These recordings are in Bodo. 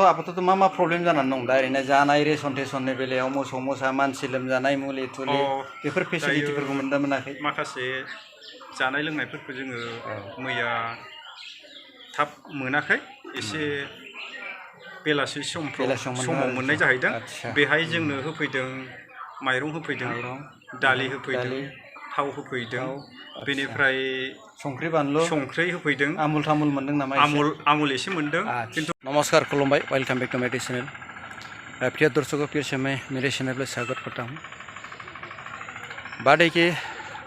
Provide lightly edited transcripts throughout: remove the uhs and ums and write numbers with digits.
आपातत मा प्रब्लेम जानानै दं दा ओरैनो जानाय रेसन टेसननि बेलायाव मोसौ मोसा मानसि लोमजानाय मुलि थुलि बेफोर फेसिलिटिफोरखौ मोनदों मोनाखै माखासे जानाय लोंनायफोरखौ जोङो मैया थाब मोनाखै एसे बेलासि समाव मोननाय जाहैदों बेहाय जोंनो होफैदों माइरं होफैदों दालि होफैदों थाव होफैदों बेनिफ्राय संख्रि बानलु संख्रि होफैदों आमुल थामुल मोनदों नामा आमुल एसे मोनदों किन्तु नमस्कार खुलुमबाय वेलकम बैक टू माय चैनल प्रिय दर्शकों फिर से मैं मेरे चैनल पर स्वागत करता हूँ। बात है कि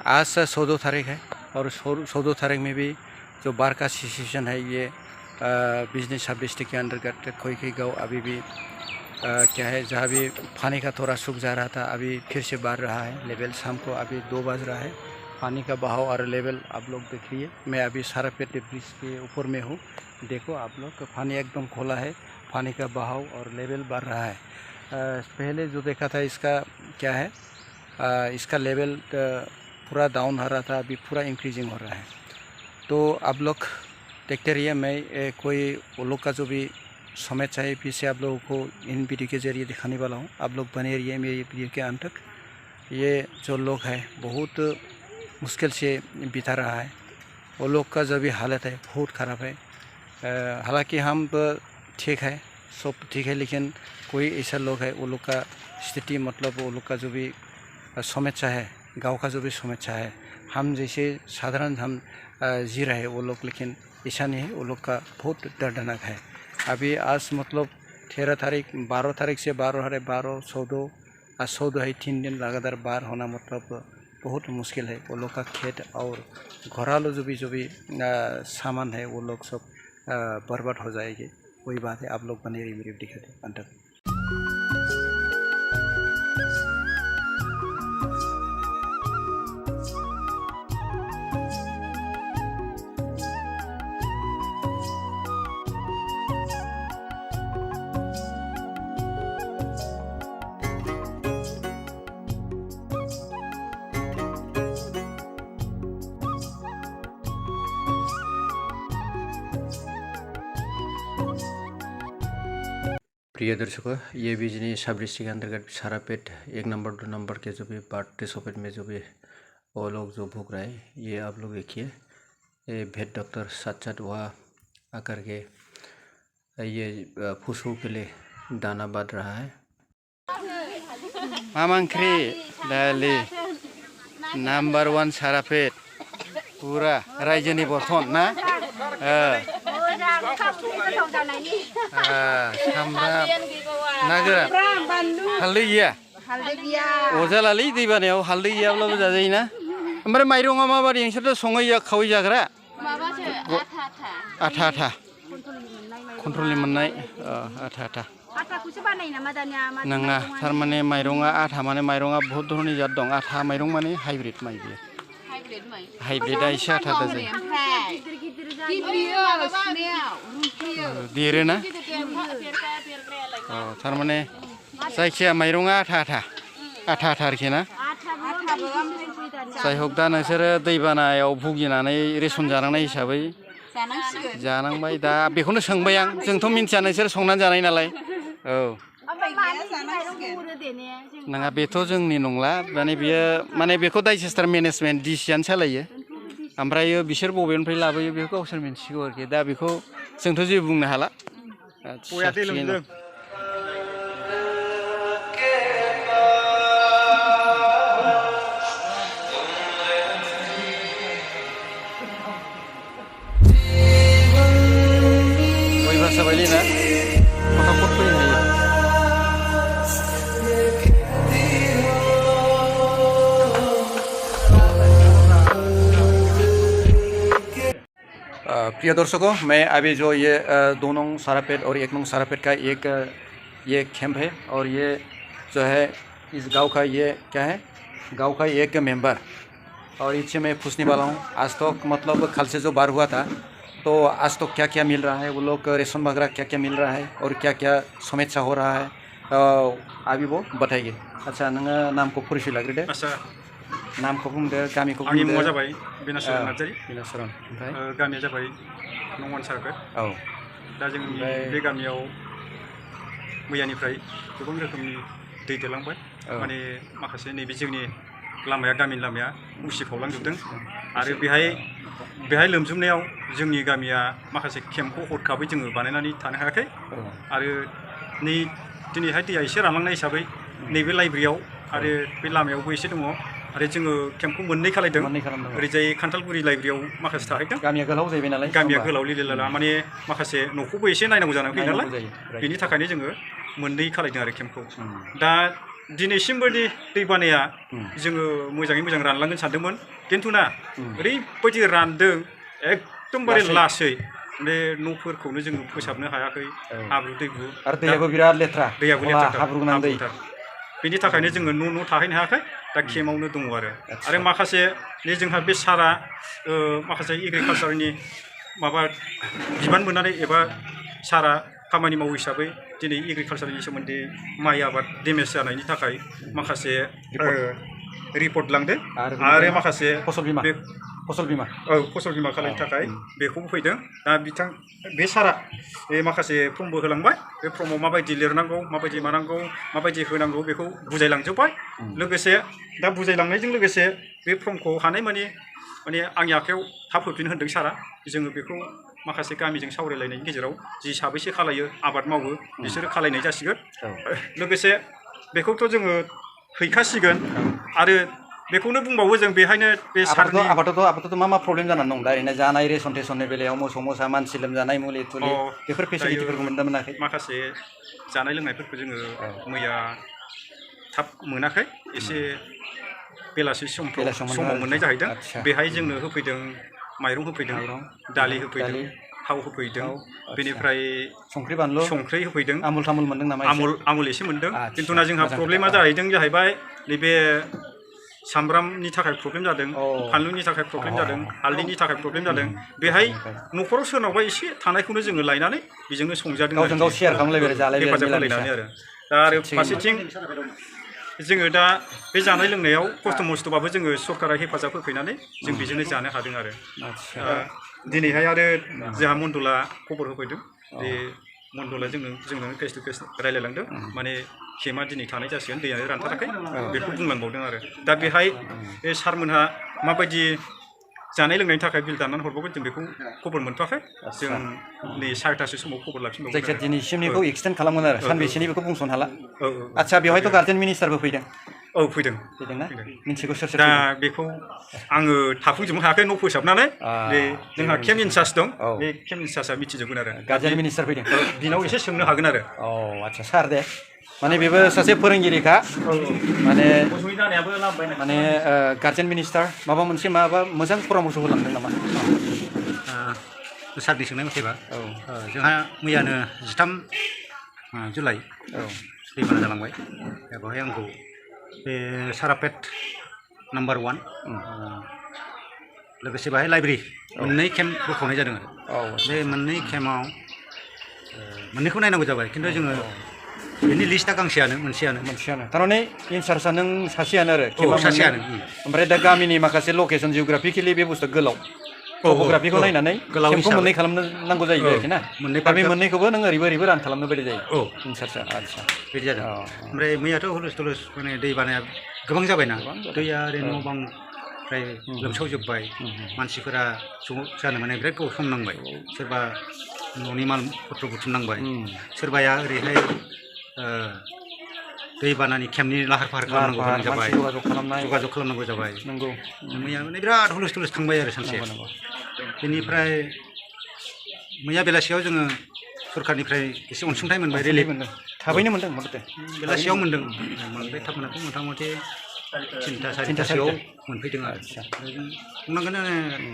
आज 14 तारीख है और 14 तारीख में भी जो बाढ़ का सिचुएशन है ये बिजनेस सब डिस्ट्रिक्ट के अंतर्गत कोई गाँव अभी भी क्या है जहाँ भी पानी का थोड़ा सूख जा रहा था अभी फिर से बढ़ रहा है लेवल। शाम को अभी 2 बज रहा है, पानी का बहाव और लेवल आप लोग देखिए। मैं अभी सारापेट ब्रिज के ऊपर में हूँ, देखो आप लोग पानी एकदम खोला है, पानी का बहाव और लेवल बढ़ रहा है। पहले जो देखा था इसका क्या है इसका लेवल पूरा डाउन हो रहा था, अभी पूरा इंक्रीजिंग हो रहा है। तो आप लोग देखते रहिए, मैं कोई वो लोग का जो भी समस्या है फिर से आप लोगों को इन वीडियो के जरिए दिखाने वाला हूँ। आप लोग बने रहिए मेरी वीडियो के अंत तक। ये जो लोग है बहुत मुश्किल से बिता रहा है, वो लोग का जो भी हालत है बहुत ख़राब है। हालांकि हम ठीक है, सब ठीक है, लेकिन कोई ऐसा लोग है वो लोग का स्थिति मतलब वो लोग का जो भी समस्या है, गांव का जो भी समस्या है, हम जैसे साधारण हम जी रहे हैं वो लोग, लेकिन ऐसा नहीं है, वो लोग का बहुत दर्दनाक है। अभी आज मतलब 13 तारीख 12 तारीख से 12 है, 12 14 आज 14 है, 3 दिन लगातार बाढ़ होना मतलब बहुत मुश्किल है। वो लोग का खेत और घरेलू जो भी सामान है वो लोग सब बर्बाद हो जाएगी। वही बात है, आप लोग बने रहिए मेरी वीडियो के अंदर। प्रिय दर्शकों, ये बिजनी सब डिस्ट्रिक्ट के अंतर्गत सारापेट 1 नंबर 2 नंबर के जो भी बाढ़ टेसोपेट में जो भी वो लोग जो भूग रहे हैं, ये आप लोग देखिए। ये भेट डॉक्टर साथ वहाँ आकर के ये पशु के लिए दाना बांट रहा है। मामांख्री दाली नंबर 1 सारापेट पूरा रायजोनि बर्थन ना सामब्राम ना गोरान हालदै गैया अजालालै दैबानायाव हालदै गैयाब्लाबो जाजायोना। ओमफ्राय माइरङा माबादि नोंसोरथ' सङै खावै जाग्रा? आथा कन्ट्रलनि मोननाय आथा नङा, थारमाने माइरङा आथा माने माइरङा बहुत धरननि जात दं। आथा माइरं माने हाइब्रिड माइ बियो, हाइब्रिडा एसे आथा जायो। देरोना थारमाने जायखिया माइरङा आथा आरोखि ना। जाय हक दा नोंसोरो दैबानायाव भुगिनानै रेसन जानांनाय हिसाबै जानांबाय। दा बेखौनो सोंबाय आं, जोंथ' मिन्थिया नोंसोर संनानै जानाय नालाय। औ नङा, बेथ' जोंनि नंला, माने बियो माने बेखौ डाइजेस्टार मेनेजमेन्ट डिसियानो सालायो। ओमफ्राय बिसोर बबेनिफ्राय लाबोयो बेखौ गावसोर मिन्थिगौ आरोखि। दा बेखौ जोंथ' जेबो बुंनो हाला। गय भाषा बायदि ना फटाफट फैनो हायो। प्रिय दर्शकों, मैं अभी जो ये 2 नंग सारापेट और 1 नंग सारापेट का ये कैंप है और ये जो है इस गांव का ये क्या है गांव का एक मेंबर और इससे मैं पूछने वाला हूँ। आज तक मतलब कल से जो बाढ़ हुआ था तो आज तक क्या क्या मिल रहा है, वो लोग रेशन वगैरह क्या क्या मिल रहा है और क्या क्या समस्या हो रहा है अभी वो बताइए। अच्छा, नोङो नामखौ परिचय लाग्रोदो। आच्छा, नामखौ बुंदो, गामिखौ बुंदो। आंनि मुङा जाबाय बिनाचरन नार्जारी। बिनाचरन, ओमफ्राय गामिया जाबाय नं 1 सारापेट। औ, दा जोंनि बे गामियाव मैयानिफ्राय गोबां रोखोमनि दै देरलांबाय माने माखासे नैबे जोंनि लामाया गामिनि लामाया उसिफावलांजोबदों आरो बेहाय लोमजोबनायाव जोंनि गामिया माखासे केम्पखौ हरखाबै जोङो बानायनानै थानो हायाखै आरो दिनैहाय दैया एसे रानलांनाय हिसाबै नैबे लाइब्रेरियाव आरो बे लामायावबो एसे दङ आरो जोङो केम्पखौ मोननै खालायदों ओरैजाय खान्थालगुरि लाइब्रेरियाव माखासे थाहैदों गामिया गोलाव जाहैबाय नालाय गामिया गोलाव लिलिलाला माने माखासे न'खौबो एसे नायनांगौ जानानै फैयो नालाय बेनि थाखायनो जोङो मोननै खालायदों आरो केम्पखौ दा दिनैसिमबो दै बानाया जोङो मोजाङै मोजां रानलांगोन सानदोंमोन खिन्थु ना ओरैबायदि रानदों एकदमबारे लासै बे न'फोरखौनो जोङो फोसाबनो हायाखै हाब्रु दैब्रु आरो दैयाबो बिराद लेथ्रा दैयाबो लेथ्रा हाब्रु गोनां दै बेनि थाखायनो जोङो न' थाहैनो हायाखै दा केम्पआवनो दङ आरो माखासे जोंहा बे सारा माखासे एग्रिकालसारनि माबा बिबान मोननानै एबा सारा खामानि मावो हिसाबै दिनै एग्रिकालसारनि सोमोन्दै माइ आबाद डेमेज जानायनि थाखाय माखासे रिपर्ट लांदों आरो माखासे फसल बीमा खालामनो थाखाय बेखौबो फैदों दा बे सारा बे माखासे फर्मबो होलांबाय बे फर्माव माबायदि लिरनांगौ माबायदि मानांगौ माबायदि होनांगौ बेखौ बुजायलांजोब्बाय लोगोसे दा बुजायलांनायजों लोगोसे बे फर्मखौ हानाय माने आंनि आखायाव थाब होफिन होनदों सारा जोङो बेखौ माखासे गामिजों सावरायलायनायनि गेजेराव जि साबैसे खालायो आबाद मावो बिसोरो खालायनाय जासिगोन लोगोसे बेखौथ' जोङो हैखासिगोन आरो बेखौनो बुंबावो जों बेहायनो बे सारनि आबादाथ' मा प्रब्लेम जानानै दं दा ओरैनो जानाय रेसन टेसननि बेलायाव मोसौ मोसा मानसि लोमजानाय मुलि थुलि बेफोर फेसिलिटिफोरखौ मोनदों मोनाखै माखासे जानाय लोंनायफोरखौ जोङो मैया थाब मोनाखै एसे बेलासि समाव मोननाय जाहैदों बेहाय जोंनो होफैदों माइरं होफैदों दालि होफैदों थाव होफैदों बेनिफ्राय संख्रि होफैदों आमुल थामुल मोनदों नामा आमुल एसे मोनदों खिन्थु ना जोंहा प्रब्लेमा जाहैबाय नैबे सामब्रामनि थाखाय प्रब्लेम जादों फानलुनि थाखाय प्रब्लेम जादों हालदैनि थाखाय प्रब्लेम जादों बेहाय न'खराव सोरनावबा एसे थानायखौनो जोङो लायनानै बेजोंनो संजादों गावजों गाव शेयार खालामलायबाय हेफाजाब होलायनानै दा आरो फारसेथिं जोङो दा बे जानाय लोंनायाव खस्थ' मस्थ'बाबो जोङो सरकारा हेफाजाब होफैनानै जों बेजोंनो जानो हादों आरो दिनैहाय आरो जोंहा मण्डला खबर होफैदों बे मण्डला जोंनो फेस टु फेस रायलायलांदों माने केम्पआ दिनै थानाय जासिगोन दैयानो रानथाराखै बेखौ बुंलांबावदों आरो दा बेहाय बे सारमोनहा माबायदि जानाय लोंनायनि थाखाय बिल दाननानै हरबावगोन जों बेखौ खबर मोनथ'वाखै जों नै 4टासो समाव खबर लाफिनबावगोन जायखिया दिनैसिमनिखौ एक्सटेन्ड खालामगोन आरो सानबेसेनि बेखौ बुंस'नो हाला आदसा बेवहायथ' गार्जेन मिनिस्टारबो फैदों फैदोंना मिन्थिगौ सोर दा बेखौ आङो थाफुंजोबनो हायाखै न' फोसाबनानै बे जोंहा केम्प इनचार्ज दं बे केम्प इनचार्जआ मिथिजोबगोन आरो गार्जेन मिनिस्टार फैदों बिनाव एसे सोंनो हागोन आरो आदसा सार दे माने बेबो सासे फोरोंगिरिखा माने गार्जेन मिनिस्टार माबा मोजां परामर्श होलांदों नामा सारनि सोंनाय मथेबा जोंहा मैयानो 13 जुलाइ दैबाना जालांबाय बेवहाय आंखौ बे सारापेट नाम्बार 1 लोगोसे बाहाय लाइब्रेरि मोननै केम्प बोखावनाय जादों आरो बे मोननै केम्पआव मोननैखौ नायनांगौ जाबाय खिन्थु जोङो बेनि लिस्टआ गांसेयानो मोनसेयानो थारमाने इनचार्जआ नों सासेयानो आरो सासेयानो ओमफ्राय दा गामिनि माखासे लकेसन जिअग्राफिकेलि बे बुस्थुआ गोलाव टप'ग्राफिखौ नायनानै केम्पखौ मोननै खालामनो नांगौ जायो आरोखि ना दा बे मोननैखौबो नों ओरैबो रान खालामनो बायदि जायो इनचार्जआ आदसा बिदि जादों ओमफ्राय मैयाथ' हुलुस थुलुस माने दै बानाया गोबां जाबायना दैया ओरै न' बां फ्राय लोमसावजोब्बाय मानसिफोरा जानो माने बिराद गोबाव सम नांबाय सोरबा न'नि माल पत्र बुथुमनांबाय सोरबाया ओरैहाय दैबानानि केम्पनि लाहार फाहार खालामनांगौ गोनां जाबाय जगाजग खालामनांगौ जाबाय नंगौ मैया माने बिराद हुलुस थुलुस थांबाय आरो सानसे बेनिफ्राय मैया बेलासियाव जोङो सरकारनिफ्राय एसे अनसुंथाइ मोनबाय रिलिफ थाबैनो मोनदों बेलासियाव मोनदों बांद्राय थाब मोनाखै मथा मथि 3टा 4टासोआव मोनफैदों आरो बुंनांगोन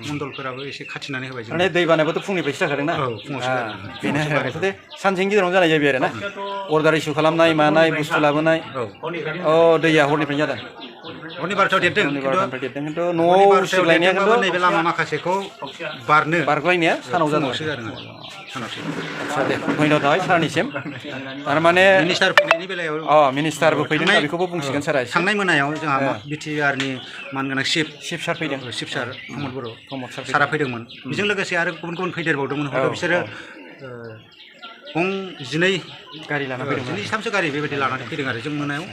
मण्डलफोराबो एसे खाथिनानै होबाय माने दै बानायाबोथ' फुंनिफ्रायसो जाखादोंना बेनो सानसेनि गेजेरावनो जानाय जाबाय आरो ना अर्डार इस्यु खालामनाय मानाय बुस्थु लाबोनाय दैया हरनिफ्रायनो जादों हरनि 12टायाव देरदों खिन्थु न'आव सिबलायनाया खिन्थु नैबे लामा माखासेखौ बारग्लायनाया सानाव जादोंसो आदसा दे धन्यबाद थाबाय सारनिसिम थारमाने मिनिस्टार फैनायनि बेलायाव मिनिस्टारबो फैदों दा बेखौबो बुंसिगोन सारा थांनाय मोनायाव जोंहा बिटिआरनि मानगोनां चिफ सार फैदों चिफ सार प्रमद बर' सारा फैदोंमोन बेजों लोगोसे आरो गुबुन गुबुन फैदेरबावदोंमोन हयथ' बिसोरो गं जिनै गारि लाना फैदोंमोन जिनै थामसो गारि बेबायदि लानानै फैदों आरो जों मोनायाव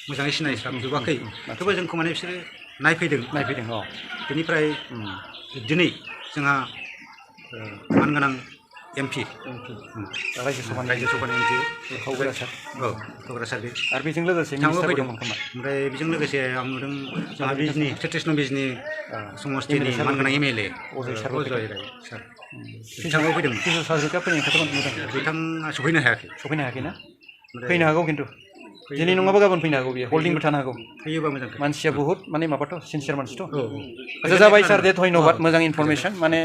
मोजाङै सिनायस्लाबजोबाखै थेवबो जोंखौ माने बिसोरो नायफैदों अ बेनिफ्राय दिनै जोंहा मानगोनां एमपि रायजो सभानि एमपि क'क्राझार बे आरो बेजों लोगोसे बिथाङाबो मिनिस्टारबो फैदों दंमोन खोमा ओमफ्राय बेजों लोगोसे आं नुदों जोंहा बिजनि ट्रेडिसनेल बिजनि समस्तिनि मानगोनां एमएलए अजय सार बिथाङाबो फैदों किशोर हाजरिका फैनायनि खोथा नुदों बिथाङा सफैनो हायाखै ना फैनो हागौ खिन्थु दिनै नङाबा गाबोन फैनो हागौ बियो होल्डिंबो थानो हागौ फैयोबा मोजां मानसिया बहुत माने माबाथ' सिनसियार मानसिथ' अच्छा जाबाई सर दे धन्यवाद मजां इन्फॉर्मेशन माने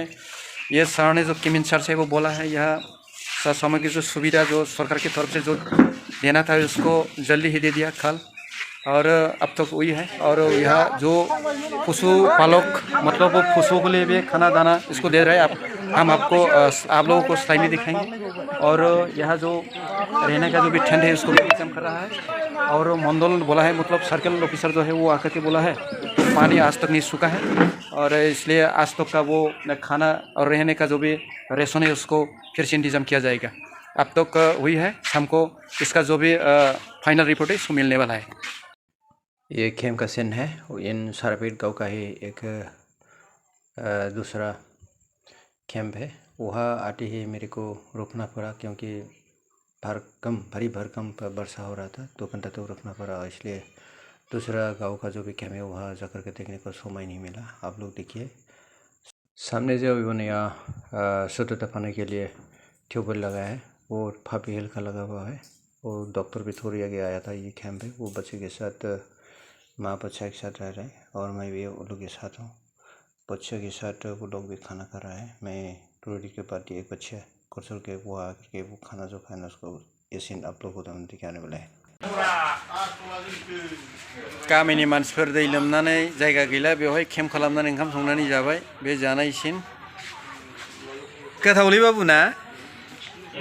ये सर ने जो किमिन सर से वो बोला है यहाँ समय की जो सुविधा जो सरकार की तरफ से जो देना था उसको जल्दी ही दे दिया कल और अब तक वही है और यहाँ जो पशु पालक मतलब वो पशुओं के लिए भी खाना दाना इसको दे रहे हैं हम आपको आप लोगों को स्लाइड में दिखाएंगे और यहाँ जो रहने का जो भी टेंट है उसको भी इंतजाम कर रहा है और मंडल बोला है मतलब सर्कल ऑफिसर जो है वो आकर के बोला है पानी आज तक नहीं सूखा है और इसलिए आज तक का वो खाना और रहने का जो भी रेशन है उसको फिर से इंतजाम किया जाएगा अब तक हुई है हमको इसका जो भी फाइनल रिपोर्ट है इसको मिलने वाला है ये कैंप का सीन है इन सारापीठ गांव का ही एक दूसरा कैंप है वहाँ आते ही मेरे को रुकना पड़ा क्योंकि भारी भरकम वर्षा हो रहा था 2 घंटा तो रुकना पड़ा इसलिए दूसरा गांव का जो भी कैंप है वहाँ जाकर के देखने को समय नहीं मिला आप लोग देखिए सामने जो उन्होंने यहाँ शुद्धता पाने के लिए ट्यूबवेल लगाया है वो फापी हेल का लगा हुआ है वो डॉक्टर भी थोड़ी आगे आया था ये कैंप है वो बच्चे के साथ माँ बच्चा के साथ रह रहे हैं और मैं भी वो लोग के साथ हूँ बच्चे के साथ वो लोग भी खाना खा रहा है मैं रोटी के बाद एक बच्चा कुचल के वो आकर के वो खाना जो खाना उसको ये सीन आप लोग को दिखाने वाला है गामिनि मानसिफोर दै लोमनानै जायगा गैला बेवहाय केम्प खालामनानै ओंखाम संनानै जाबाय बे जानाय सिन गोथावलै बाबु ना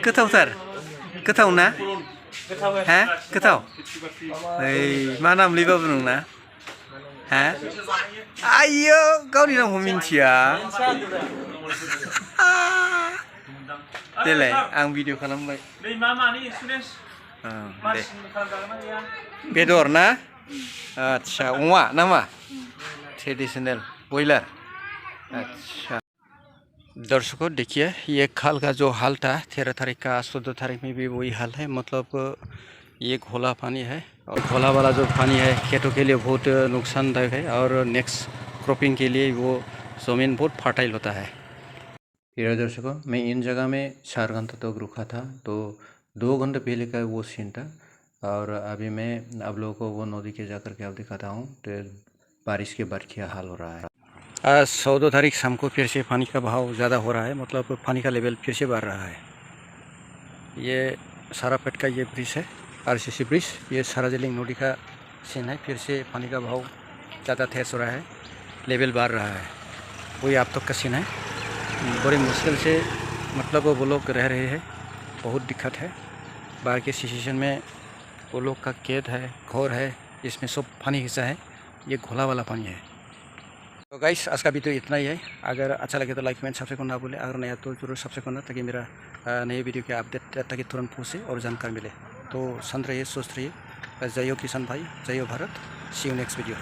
गोथाव ना हा गोथाव ओइ मा नामलै बाबु नोंना हा आइयो गावनि नामखौ मिन्थिया देलाय आं भिडिअ खालामबाय बेदर ना अच्छा अमा नामा ट्रेडिशनल बॉयलर अच्छा दर्शकों देखिए ये कल का जो हाल था 13 तारीख का 14 तारीख में भी वही हाल है मतलब ये घोला पानी है और घोला वाला जो पानी है खेतों के लिए बहुत नुकसानदायक है और नेक्स्ट क्रॉपिंग के लिए वो ज़मीन बहुत फर्टाइल होता है। प्रिय दर्शकों मैं इन जगह में 4 घंटा तक रुका था तो 2 घंटे पहले का वो सीन था और अभी मैं आप लोगों को वो नदी के जाकर के आप दिखाता हूँ तो बारिश के बाद क्या हाल हो रहा है। आज 14 तारीख शाम को फिर से पानी का बहाव ज़्यादा हो रहा है मतलब पानी का लेवल फिर से बढ़ रहा है। ये सारापेट का ये ब्रिज है RCC ब्रिज ये साराजिलिंग नदी का सीन है फिर से पानी का बहाव ज़्यादा तेज हो रहा है लेवल बढ़ रहा है वही आप तक का सीन है बड़ी मुश्किल से मतलब वो लोग रह रहे हैं बहुत दिक्कत है बाहर के सिचुएशन में वो लोग का कैद है घोर है इसमें सब पानी हिस्सा है ये घोला वाला पानी है। तो गाइस आज का वीडियो इतना ही है अगर अच्छा लगे तो लाइक कमेंट सब्सक्राइब करना ना भूलें अगर नया तो जरूर सब्सक्राइब करना ताकि मेरा नए वीडियो के अपडेट ताकि तुरंत पहुँचे और जानकारी मिले। तो संत रहिए स्वस्थ रहिए जय हो किसान भाई जय हो Bharat see you next video.